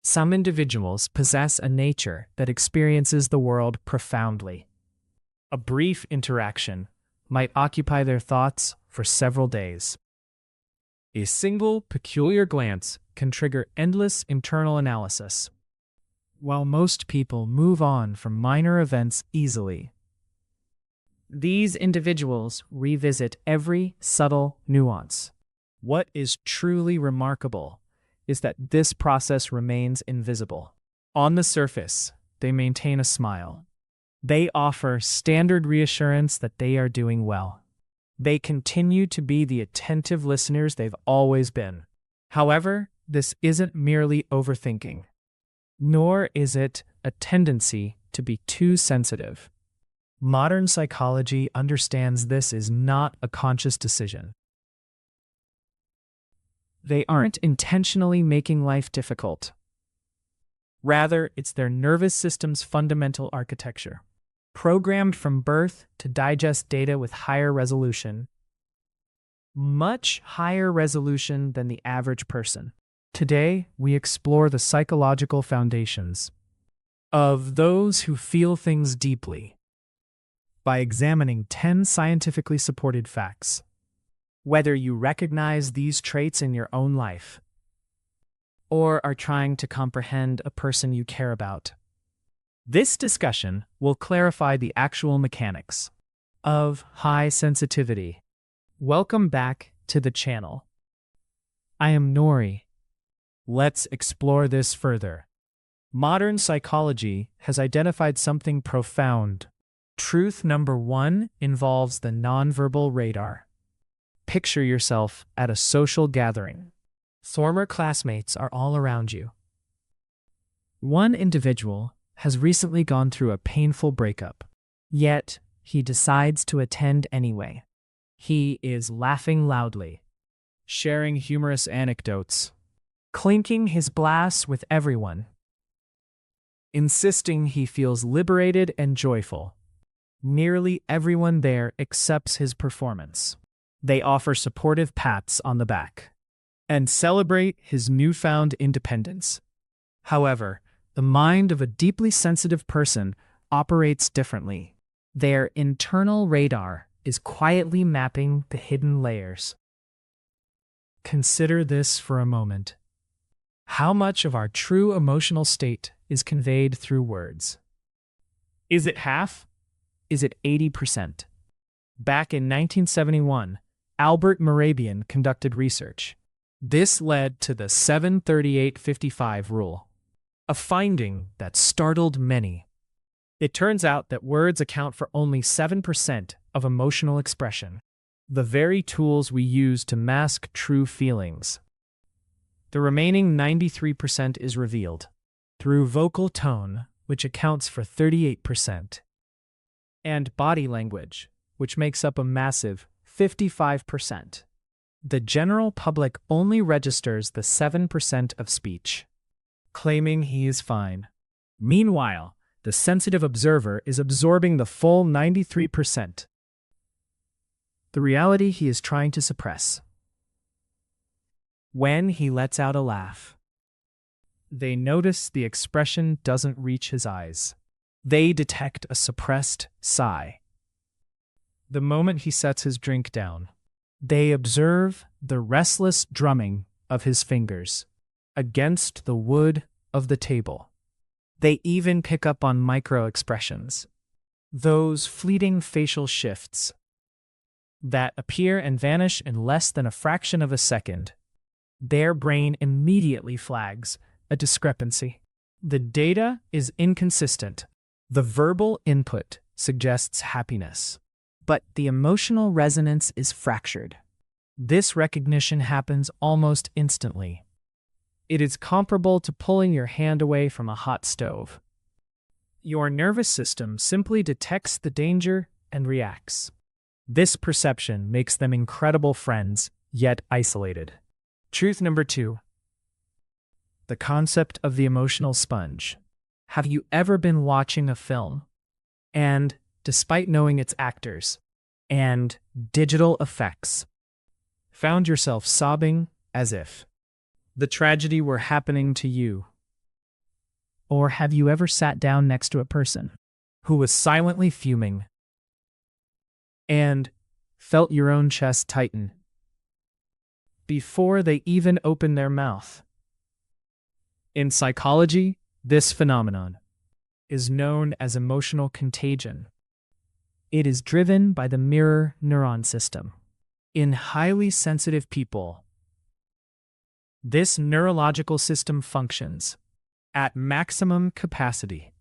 Some individuals possess a nature that experiences the world profoundly. A brief interaction might occupy their thoughts for several days. A single, peculiar glance can trigger endless internal analysis, while most people move on from minor events easily. These individuals revisit every subtle nuance. What is truly remarkable is that this process remains invisible. On the surface, they maintain a smile. They offer standard reassurance that they are doing well. They continue to be the attentive listeners they've always been. However, this isn't merely overthinking, nor is it a tendency to be too sensitive. Modern psychology understands this is not a conscious decision. They aren't intentionally making life difficult. Rather, it's their nervous system's fundamental architecture, programmed from birth to digest data with higher resolution, much higher resolution than the average person. Today, we explore the psychological foundations of those who feel things deeply by examining 10 scientifically supported facts. Whether you recognize these traits in your own life or are trying to comprehend a person you care about, this discussion will clarify the actual mechanics of high sensitivity. Welcome back to the channel. I am Nori. Let's explore this further. Modern psychology has identified something profound. Truth number 1 involves the nonverbal radar. Picture yourself at a social gathering. Former classmates are all around you. One individual has recently gone through a painful breakup, yet he decides to attend anyway. He is laughing loudly, sharing humorous anecdotes, clinking his glass with everyone, insisting he feels liberated and joyful. Nearly everyone there accepts his performance. They offer supportive pats on the back and celebrate his newfound independence. However, the mind of a deeply sensitive person operates differently. Their internal radar is quietly mapping the hidden layers. Consider this for a moment. How much of our true emotional state is conveyed through words? Is it half? Is it 80%? Back in 1971, Albert Mehrabian conducted research. This led to the 7-38-55 rule, a finding that startled many. It turns out that words account for only 7% of emotional expression, the very tools we use to mask true feelings. The remaining 93% is revealed through vocal tone, which accounts for 38%, and body language, which makes up a massive 55%. The general public only registers the 7% of speech, claiming he is fine. Meanwhile, the sensitive observer is absorbing the full 93%, the reality he is trying to suppress. When he lets out a laugh, they notice the expression doesn't reach his eyes. They detect a suppressed sigh. The moment he sets his drink down, they observe the restless drumming of his fingers against the wood of the table. They even pick up on micro-expressions, those fleeting facial shifts that appear and vanish in less than a fraction of a second. Their brain immediately flags a discrepancy. The data is inconsistent. The verbal input suggests happiness, but the emotional resonance is fractured. This recognition happens almost instantly. It is comparable to pulling your hand away from a hot stove. Your nervous system simply detects the danger and reacts. This perception makes them incredible friends, yet isolated. Truth number 2. The concept of the emotional sponge. Have you ever been watching a film and, despite knowing its actors and digital effects, found yourself sobbing as if the tragedy were happening to you? Or have you ever sat down next to a person who was silently fuming and felt your own chest tighten before they even opened their mouth? In psychology, this phenomenon is known as emotional contagion. It is driven by the mirror neuron system. In highly sensitive people, this neurological system functions at maximum capacity.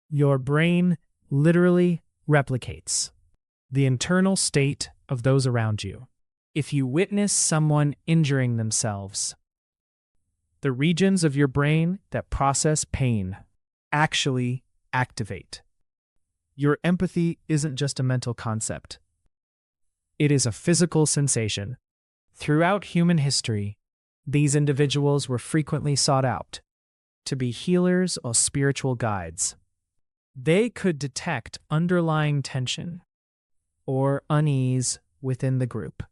Your brain literally replicates the internal state of those around you. If you witness someone injuring themselves, the regions of your brain that process pain actually activate. Your empathy isn't just a mental concept. It is a physical sensation. Throughout human history, these individuals were frequently sought out to be healers or spiritual guides. They could detect underlying tension or unease within the group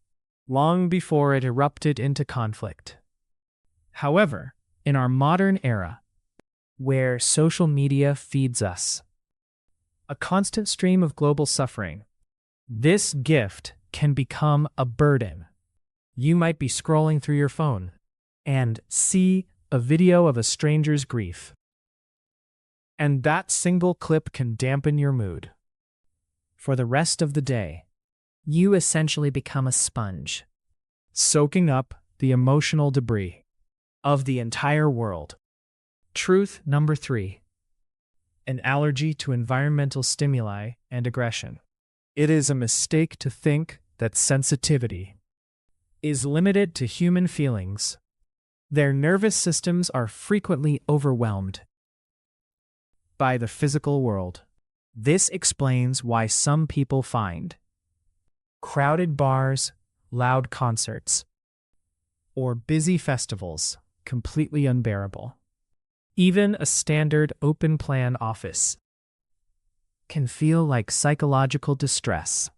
long before it erupted into conflict. However, in our modern era, where social media feeds us a constant stream of global suffering, this gift can become a burden. You might be scrolling through your phone and see a video of a stranger's grief, and that single clip can dampen your mood. For the rest of the day, you essentially become a sponge, soaking up the emotional debris of the entire world. Truth number 3. An allergy to environmental stimuli and aggression. It is a mistake to think that sensitivity is limited to human feelings. Their nervous systems are frequently overwhelmed by the physical world. This explains why some people find crowded bars, loud concerts, or busy festivals completely unbearable. Even a standard open-plan office can feel like psychological distress.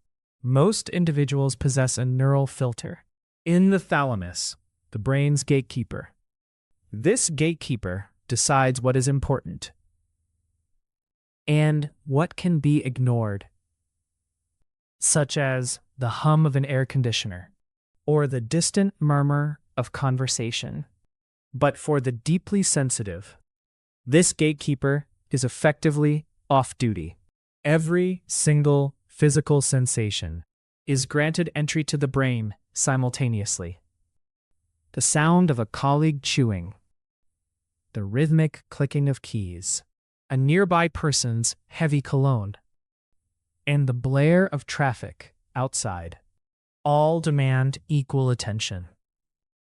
Most individuals possess a neural filter in the thalamus, the brain's gatekeeper. This gatekeeper decides what is important and what can be ignored, such as the hum of an air conditioner or the distant murmur of conversation. But for the deeply sensitive, this gatekeeper is effectively off-duty. Every single physical sensation is granted entry to the brain simultaneously. The sound of a colleague chewing, the rhythmic clicking of keys, a nearby person's heavy cologne, and the blare of traffic outside all demand equal attention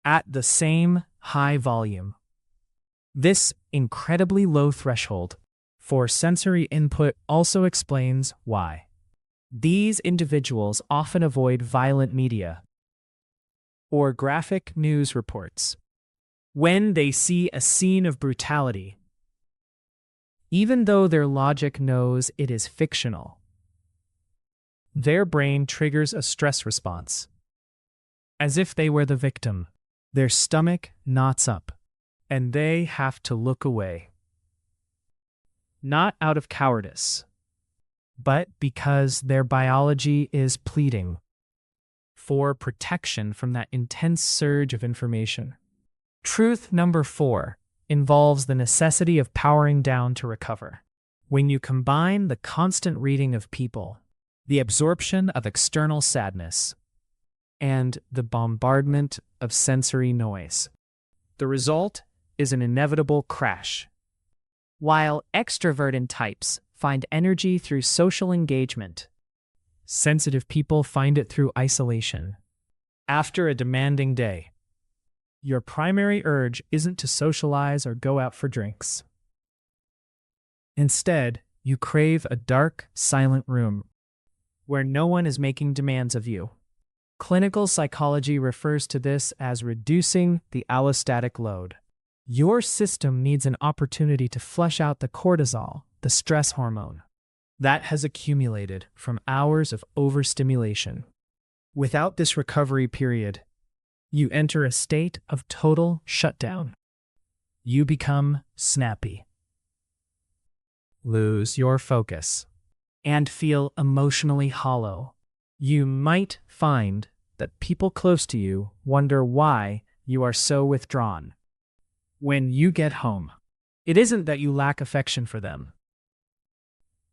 at the same high volume. This incredibly low threshold for sensory input also explains why these individuals often avoid violent media or graphic news reports when they see a scene of brutality, even though their logic knows it is fictional. Their brain triggers a stress response. As if they were the victim, their stomach knots up, and they have to look away. Not out of cowardice, but because their biology is pleading for protection from that intense surge of information. Truth number 4 involves the necessity of powering down to recover. When you combine the constant reading of people, the absorption of external sadness, and the bombardment of sensory noise, the result is an inevitable crash. While extroverted types find energy through social engagement, sensitive people find it through isolation. After a demanding day, your primary urge isn't to socialize or go out for drinks. Instead, you crave a dark, silent room where no one is making demands of you. Clinical psychology refers to this as reducing the allostatic load. Your system needs an opportunity to flush out the cortisol, the stress hormone, that has accumulated from hours of overstimulation. Without this recovery period, you enter a state of total shutdown. You become snappy, lose your focus, and feel emotionally hollow. You might find that people close to you wonder why you are so withdrawn. When you get home, it isn't that you lack affection for them.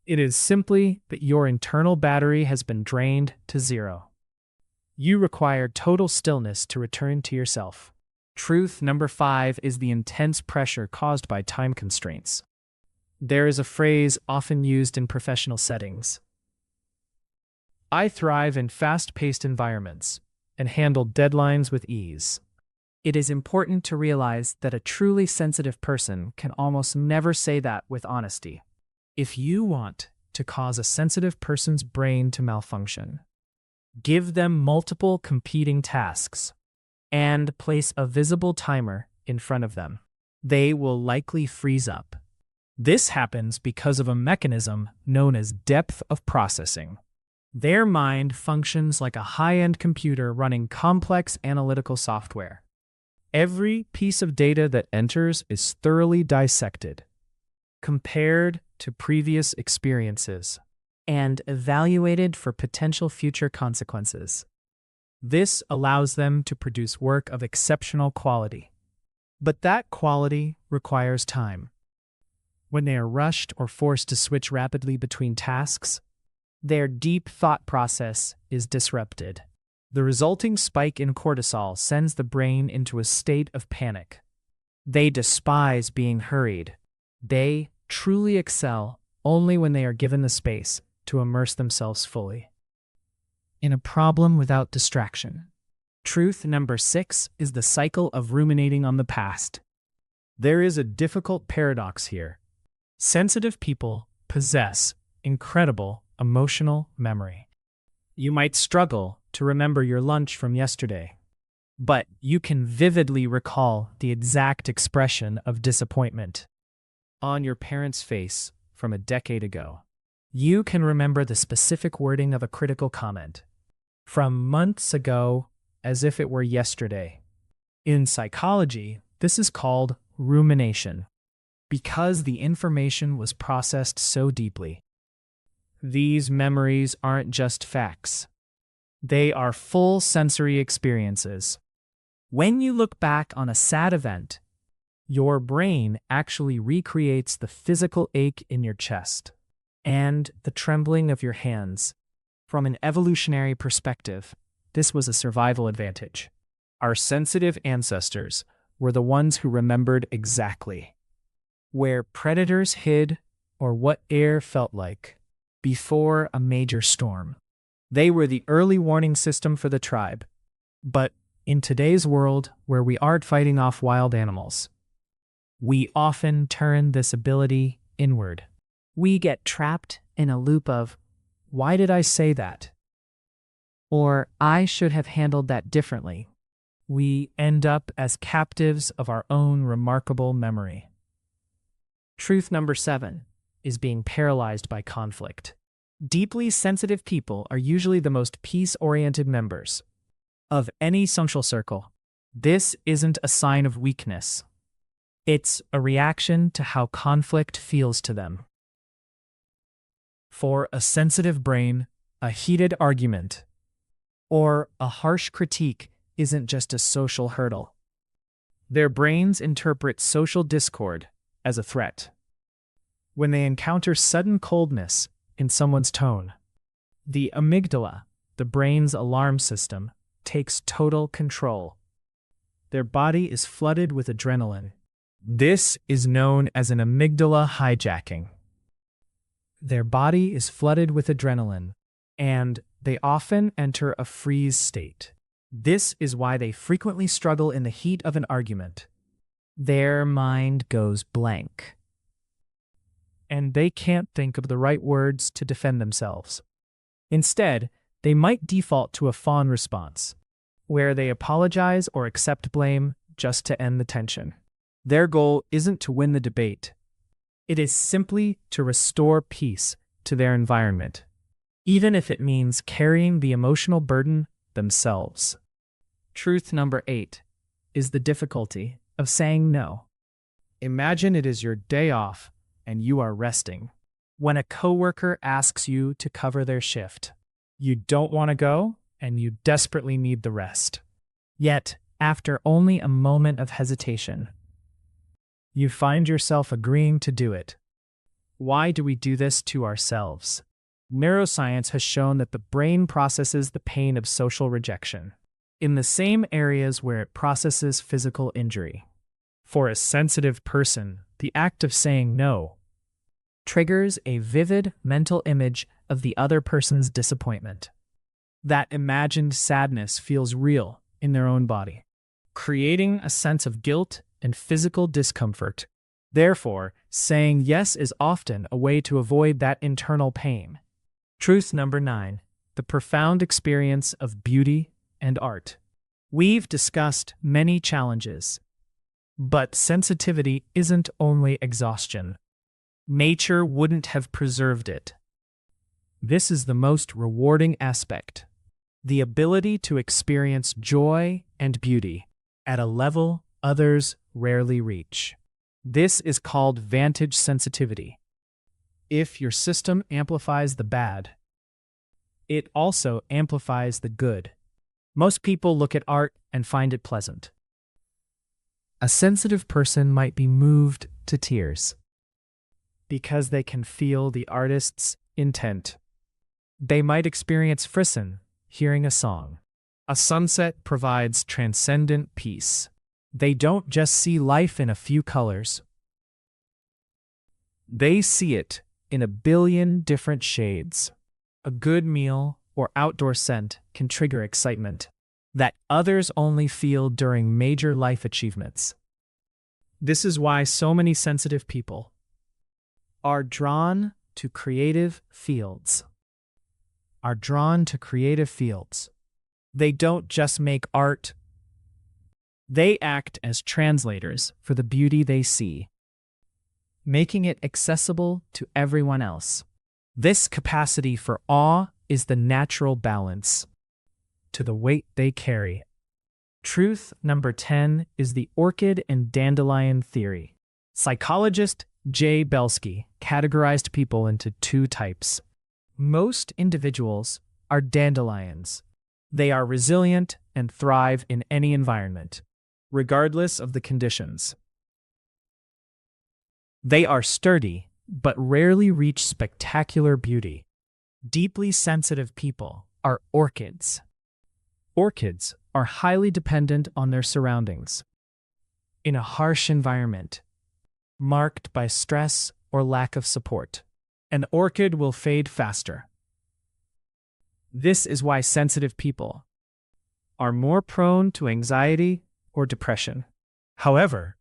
It is simply that your internal battery has been drained to zero. You require total stillness to return to yourself. Truth number 5 is the intense pressure caused by time constraints. There is a phrase often used in professional settings. I thrive in fast-paced environments and handle deadlines with ease. It is important to realize that a truly sensitive person can almost never say that with honesty. If you want to cause a sensitive person's brain to malfunction, give them multiple competing tasks and place a visible timer in front of them. They will likely freeze up. This happens because of a mechanism known as depth of processing. Their mind functions like a high-end computer running complex analytical software. Every piece of data that enters is thoroughly dissected, compared to previous experiences, and evaluated for potential future consequences. This allows them to produce work of exceptional quality. But that quality requires time. When they are rushed or forced to switch rapidly between tasks, their deep thought process is disrupted. The resulting spike in cortisol sends the brain into a state of panic. They despise being hurried. They truly excel only when they are given the space to immerse themselves fully in a problem without distraction. Truth number 6 is the cycle of ruminating on the past. There is a difficult paradox here. Sensitive people possess incredible emotional memory. You might struggle to remember your lunch from yesterday, but you can vividly recall the exact expression of disappointment on your parents' face from a decade ago. You can remember the specific wording of a critical comment from months ago as if it were yesterday. In psychology, this is called rumination, because the information was processed so deeply. These memories aren't just facts. They are full sensory experiences. When you look back on a sad event, your brain actually recreates the physical ache in your chest and the trembling of your hands. From an evolutionary perspective, this was a survival advantage. Our sensitive ancestors were the ones who remembered exactly where predators hid or what air felt like before a major storm. They were the early warning system for the tribe. But in today's world, where we aren't fighting off wild animals, we often turn this ability inward. We get trapped in a loop of, "Why did I say that?" Or, "I should have handled that differently." We end up as captives of our own remarkable memory. Truth number 7 is being paralyzed by conflict. Deeply sensitive people are usually the most peace-oriented members of any social circle. This isn't a sign of weakness. It's a reaction to how conflict feels to them. For a sensitive brain, a heated argument or a harsh critique isn't just a social hurdle. Their brains interpret social discord as a threat. When they encounter sudden coldness in someone's tone, the amygdala, the brain's alarm system, takes total control. Their body is flooded with adrenaline. This is known as an amygdala hijacking. Their body is flooded with adrenaline, and they often enter a freeze state. This is why they frequently struggle in the heat of an argument. Their mind goes blank, and they can't think of the right words to defend themselves. Instead, they might default to a fawn response, where they apologize or accept blame just to end the tension. Their goal isn't to win the debate. It is simply to restore peace to their environment, even if it means carrying the emotional burden themselves. Truth number 8 is the difficulty of saying no. Imagine it is your day off and you are resting. When a coworker asks you to cover their shift, you don't want to go and you desperately need the rest. Yet, after only a moment of hesitation, you find yourself agreeing to do it. Why do we do this to ourselves? Neuroscience has shown that the brain processes the pain of social rejection in the same areas where it processes physical injury. For a sensitive person, the act of saying no triggers a vivid mental image of the other person's disappointment. That imagined sadness feels real in their own body, creating a sense of guilt and physical discomfort. Therefore, saying yes is often a way to avoid that internal pain. Truth number 9. The profound experience of beauty and art. We've discussed many challenges, but sensitivity isn't only exhaustion. Nature wouldn't have preserved it. This is the most rewarding aspect: the ability to experience joy and beauty at a level others rarely reach. This is called vantage sensitivity. If your system amplifies the bad, it also amplifies the good. Most people look at art and find it pleasant. A sensitive person might be moved to tears because they can feel the artist's intent. They might experience frisson hearing a song. A sunset provides transcendent peace. They don't just see life in a few colors. They see it in a billion different shades. A good meal or outdoor scent can trigger excitement that others only feel during major life achievements. This is why so many sensitive people are drawn to creative fields. They don't just make art. They act as translators for the beauty they see, making it accessible to everyone else. This capacity for awe is the natural balance to the weight they carry. Truth number 10 is the orchid and dandelion theory. Psychologist J. Belsky categorized people into two types. Most individuals are dandelions. They are resilient and thrive in any environment, regardless of the conditions. They are sturdy, but rarely reach spectacular beauty. Deeply sensitive people are orchids. Orchids are highly dependent on their surroundings. In a harsh environment, marked by stress or lack of support, an orchid will fade faster. This is why sensitive people are more prone to anxiety or depression. However,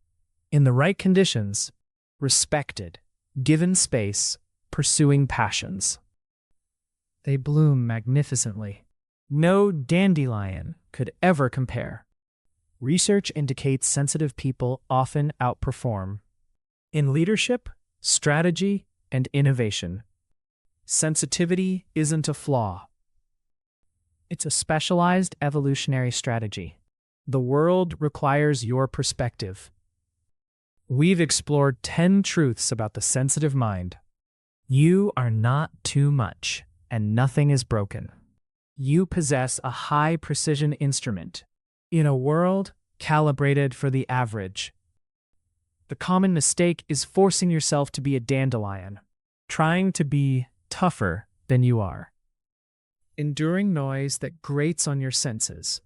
in the right conditions, respected, given space, pursuing passions, they bloom magnificently. No dandelion could ever compare. Research indicates sensitive people often outperform in leadership, strategy, and innovation. Sensitivity isn't a flaw. It's a specialized evolutionary strategy. The world requires your perspective. We've explored 10 truths about the sensitive mind. You are not too much, and nothing is broken. You possess a high-precision instrument in a world calibrated for the average. The common mistake is forcing yourself to be a dandelion, trying to be tougher than you are, enduring noise that grates on your senses,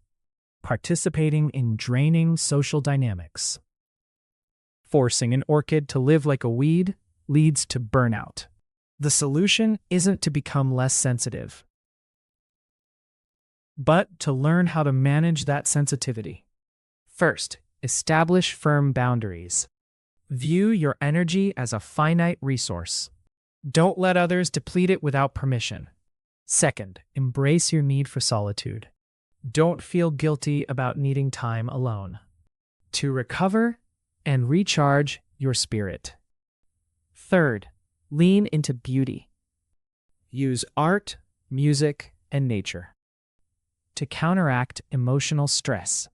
participating in draining social dynamics. Forcing an orchid to live like a weed leads to burnout. The solution isn't to become less sensitive, but to learn how to manage that sensitivity. First, establish firm boundaries. View your energy as a finite resource. Don't let others deplete it without permission. Second, embrace your need for solitude. Don't feel guilty about needing time alone to recover and recharge your spirit. Third, lean into beauty. Use art, music, and nature to counteract emotional stress.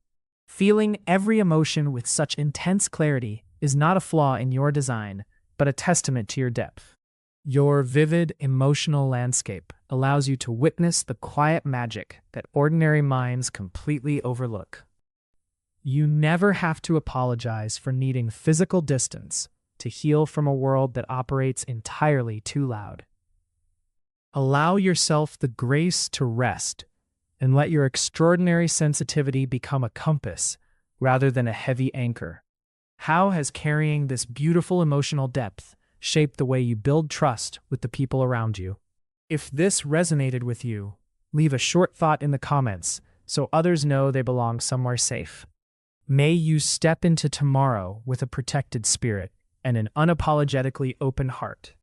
Feeling every emotion with such intense clarity is not a flaw in your design, but a testament to your depth. Your vivid emotional landscape allows you to witness the quiet magic that ordinary minds completely overlook. You never have to apologize for needing physical distance to heal from a world that operates entirely too loud. Allow yourself the grace to rest and let your extraordinary sensitivity become a compass rather than a heavy anchor. How has carrying this beautiful emotional depth shaped the way you build trust with the people around you? If this resonated with you, leave a short thought in the comments so others know they belong somewhere safe. May you step into tomorrow with a protected spirit and an unapologetically open heart.